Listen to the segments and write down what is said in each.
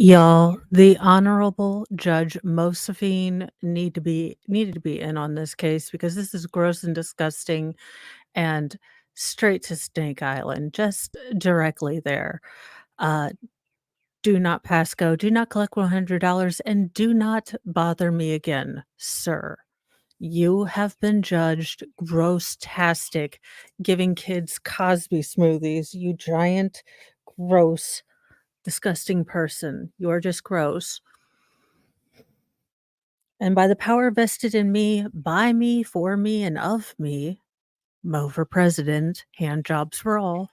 Y'all, the Honorable Judge Mo-sphine needed to be in on this case because this is gross and disgusting and straight to Snake Island, just directly there. Uh, do not pass go, do not collect $100, and do not bother me again, sir. You have been judged gross-tastic, giving kids Cosby Smoothies, you giant, gross, disgusting person. You are just gross. And by the power vested in me, by me, for me, and of me, Mo for president, hand jobs for all.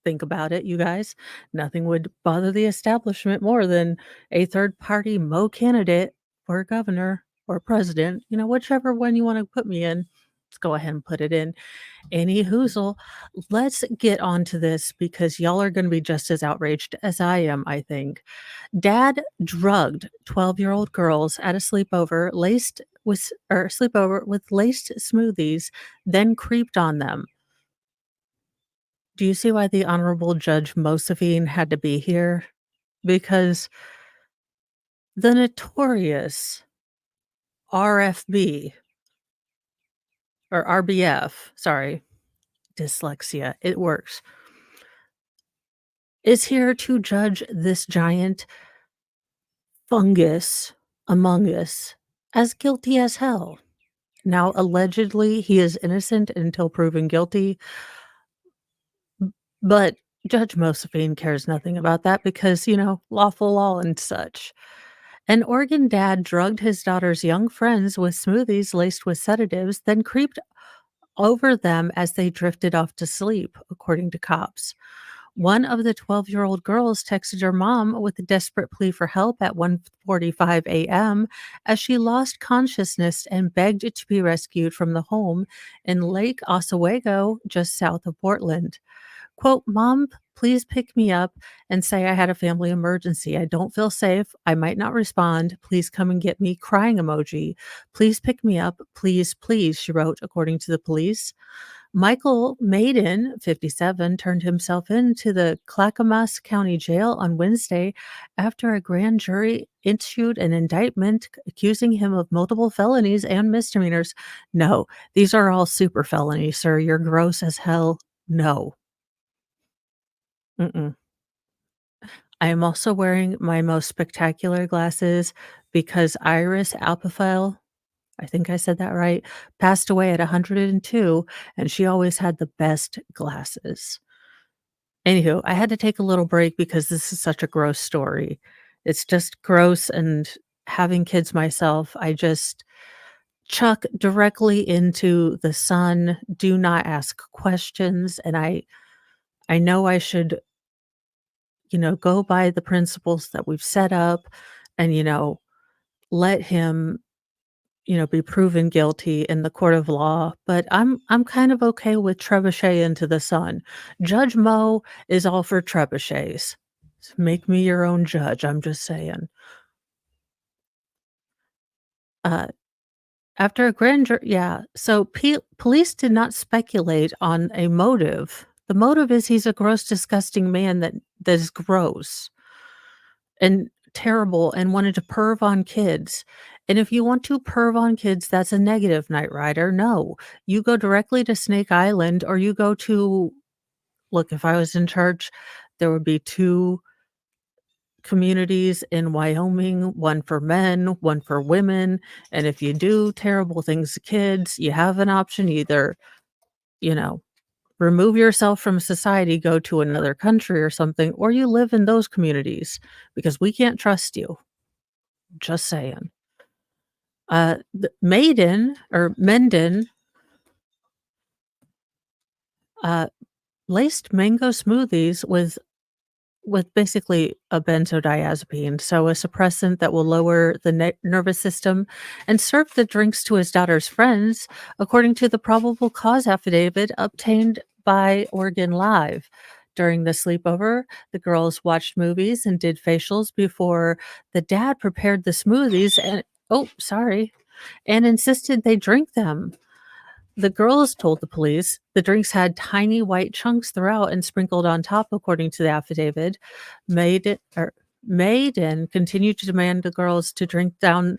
Think about it, you guys. Nothing would bother the establishment more than a third party Mo candidate for governor or president, whichever one you want to put me in. Let's go ahead and put it in. Any hoozle. Let's get on to this because y'all are going to be just as outraged as I am, I think. Dad drugged 12-year-old girls at a sleepover with laced smoothies, then creeped on them. Do you see why the Honorable Judge Mo-sphine had to be here? Because the notorious RFB or RBF, sorry, dyslexia, it works, is here to judge this giant fungus among us as guilty as hell. Now, allegedly, he is innocent until proven guilty, but Judge Mo-sphine cares nothing about that because, lawful law and such. An Oregon dad drugged his daughter's young friends with smoothies laced with sedatives, then creeped over them as they drifted off to sleep, according to cops. One of the 12-year-old girls texted her mom with a desperate plea for help at 1:45 a.m. as she lost consciousness and begged to be rescued from the home in Lake Oswego, just south of Portland. Quote, "Mom, please pick me up and say I had a family emergency. I don't feel safe. I might not respond. Please come and get me." Crying emoji. "Please pick me up. Please, please," she wrote, according to the police. Michael Maiden, 57, turned himself in to the Clackamas County Jail on Wednesday after a grand jury issued an indictment accusing him of multiple felonies and misdemeanors. No, these are all super felonies, sir. You're gross as hell. No. Mm-mm. I am also wearing my most spectacular glasses because Iris Alpafel, I think I said that right, passed away at 102, and she always had the best glasses. Anywho, I had to take a little break because this is such a gross story. It's just gross, and having kids myself, I just chuck directly into the sun, do not ask questions, and I know I should, go by the principles that we've set up and, let him, be proven guilty in the court of law, but I'm kind of okay with trebuchet into the sun. Judge Mo is all for trebuchets. Make me your own judge, I'm just saying. Uh, after a grand jur yeah, so police did not speculate on a motive. The motive is he's a gross, disgusting man that is gross and terrible and wanted to perv on kids. And if you want to perv on kids, that's a negative, Knight Rider. No, you go directly to Snake Island or you go to look, if I was in charge, there would be 2 communities in Wyoming, one for men, one for women. And if you do terrible things to kids, you have an option either, you know, remove yourself from society, go to another country or something, or you live in those communities because we can't trust you. Just saying. The Maiden or Menden, uh, laced mango smoothies with basically a benzodiazepine, so a suppressant that will lower the nervous system, and served the drinks to his daughter's friends, according to the probable cause affidavit obtained by Oregon Live. During the sleepover, the girls watched movies and did facials before the dad prepared the smoothies and oh, sorry, and insisted they drink them. The girls told the police the drinks had tiny white chunks throughout and sprinkled on top, according to the affidavit. Made it or Maiden continued to demand the girls to drink down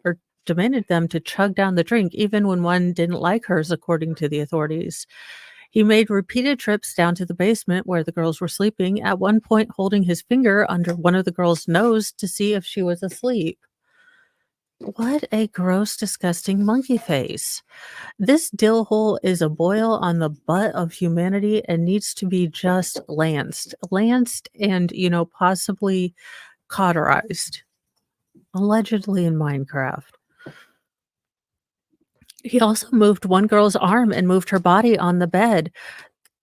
or demanded them to chug down the drink even when one didn't like hers, according to the authorities. He made repeated trips down to the basement where the girls were sleeping, at one point holding his finger under one of the girls' nose to see if she was asleep. What a gross, disgusting monkey face. This dill hole is a boil on the butt of humanity and needs to be just lanced and, possibly cauterized, allegedly in Minecraft. He also moved one girl's arm and moved her body on the bed.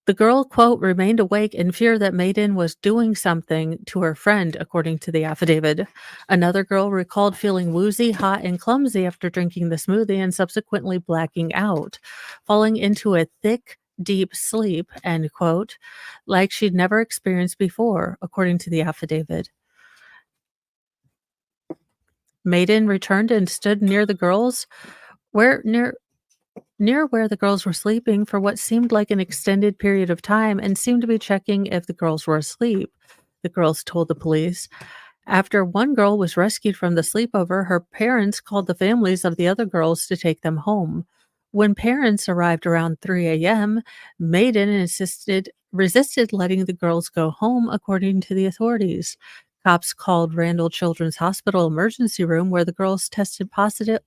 The girl, quote, remained awake in fear that Maiden was doing something to her friend, according to the affidavit. Another girl recalled feeling woozy, hot, and clumsy after drinking the smoothie and subsequently blacking out, falling into a thick, deep sleep, end quote, like she'd never experienced before, according to the affidavit. Maiden returned and stood where near where the girls were sleeping for what seemed like an extended period of time and seemed to be checking if the girls were asleep, the girls told the police. After one girl was rescued from the sleepover, her parents called the families of the other girls to take them home. When parents arrived around 3 a.m., Maiden resisted letting the girls go home, according to the authorities. Cops called Randall Children's Hospital emergency room where the girls tested positive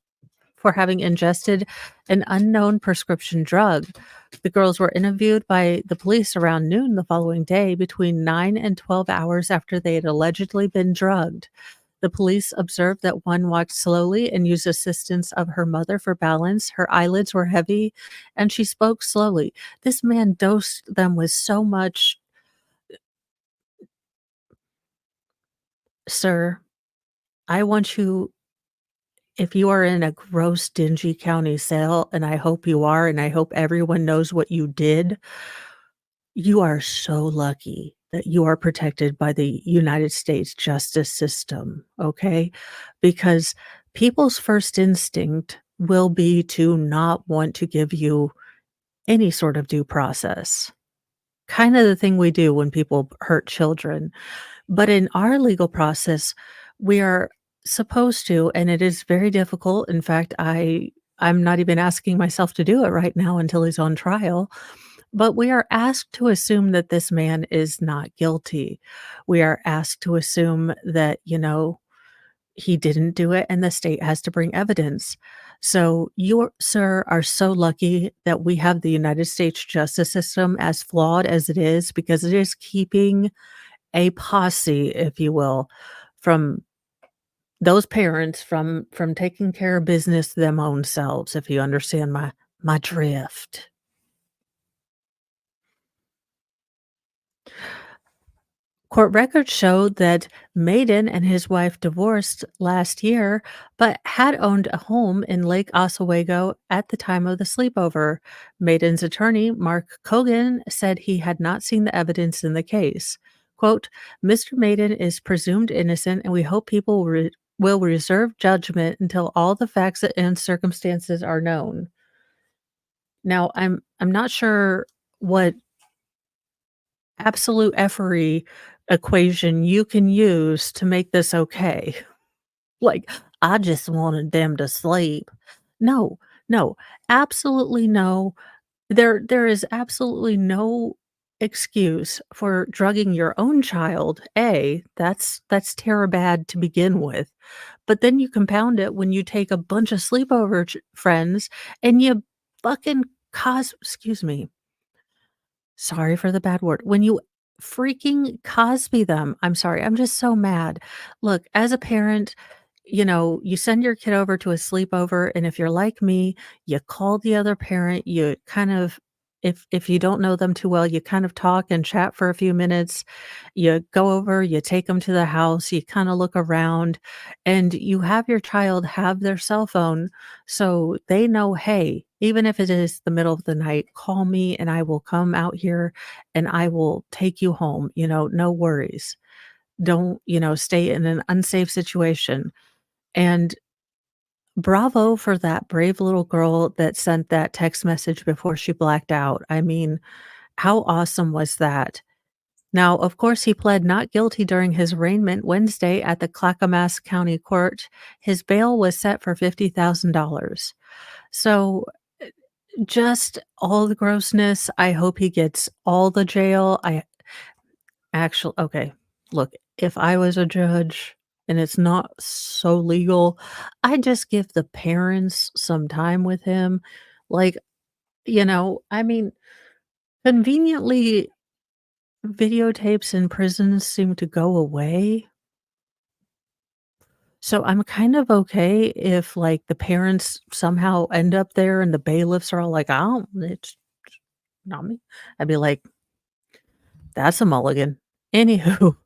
for having ingested an unknown prescription drug. The girls were interviewed by the police around noon the following day, between 9 and 12 hours after they had allegedly been drugged. The police observed that one walked slowly and used assistance of her mother for balance. Her eyelids were heavy and she spoke slowly. This man dosed them with so much. Sir, I want you, if you are in a gross, dingy county sale, and I hope you are, and I hope everyone knows what you did, you are so lucky that you are protected by the United States justice system, okay? Because people's first instinct will be to not want to give you any sort of due process. Kinda the thing we do when people hurt children. But in our legal process, we are supposed to, and it is very difficult. In fact, I'm not even asking myself to do it right now until he's on trial, but we are asked to assume that this man is not guilty. We are asked to assume that, he didn't do it and the state has to bring evidence. So you, sir, are so lucky that we have the United States justice system, as flawed as it is, because it is keeping a posse, if you will, from those parents from taking care of business them own selves, if you understand my drift. Court records showed that Maiden and his wife divorced last year, but had owned a home in Lake Oswego at the time of the sleepover. Maiden's attorney, Mark Cogan, said he had not seen the evidence in the case. Quote, Mr. Maiden is presumed innocent, and we hope people will reserve judgment until all the facts and circumstances are known. Now, I'm not sure what absolute effery equation you can use to make this okay. Like, "I just wanted them to sleep." No, no, absolutely no. There is absolutely no excuse for drugging your own child. A, that's terror bad to begin with, but then you compound it when you take a bunch of sleepover friends and you fucking excuse me. Sorry for the bad word. When you freaking Cosby them, I'm sorry, I'm just so mad. Look, as a parent, you send your kid over to a sleepover, and if you're like me, you call the other parent, you kind of, if you don't know them too well, you kind of talk and chat for a few minutes. You go over, you take them to the house, you kinda look around, and you have your child have their cell phone so they know, "Hey, even if it is the middle of the night, call me and I will come out here and I will take you home, no worries. Don't, stay in an unsafe situation." And bravo for that brave little girl that sent that text message before she blacked out. I mean, how awesome was that? Now, of course, he pled not guilty during his arraignment Wednesday at the Clackamas County Court. His bail was set for $50,000. So, just all the grossness, I hope he gets all the jail. I actually okay, look, if I was a judge and it's not so legal, I'd just give the parents some time with him. Like, I mean, conveniently, videotapes in prisons seem to go away. So I'm kind of okay if, like, the parents somehow end up there and the bailiffs are all like, "Oh, it's not me." I'd be like, "That's a mulligan." Anywho,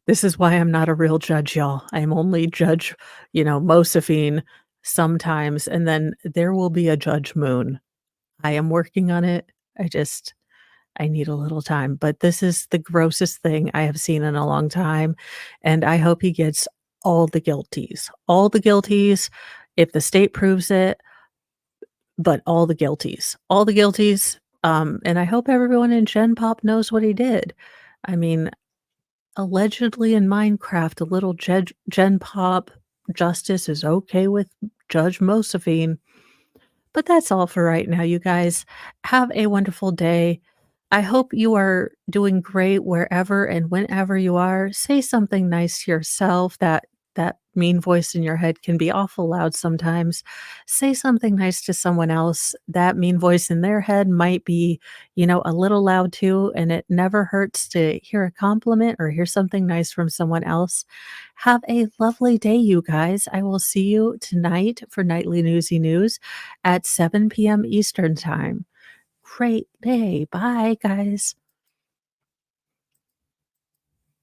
this is why I'm not a real judge, y'all. I am only Judge, Mo-sphine sometimes, and then there will be a Judge Moon. I am working on it. I need a little time, but this is the grossest thing I have seen in a long time, and I hope he gets all the guilties, if the state proves it, but all the guilties, and I hope everyone in Gen Pop knows what he did. I mean, allegedly in Minecraft, a little Gen Pop justice is okay with Judge Mo-sphine. But that's all for right now, you guys. Have a wonderful day. I hope you are doing great wherever and whenever you are. Say something nice to yourself. That mean voice in your head can be awful loud sometimes. Say something nice to someone else. That mean voice in their head might be, a little loud too, and it never hurts to hear a compliment or hear something nice from someone else. Have a lovely day, you guys. I will see you tonight for Nightly Newsy News at 7 p.m. Eastern Time. Great day. Bye, guys.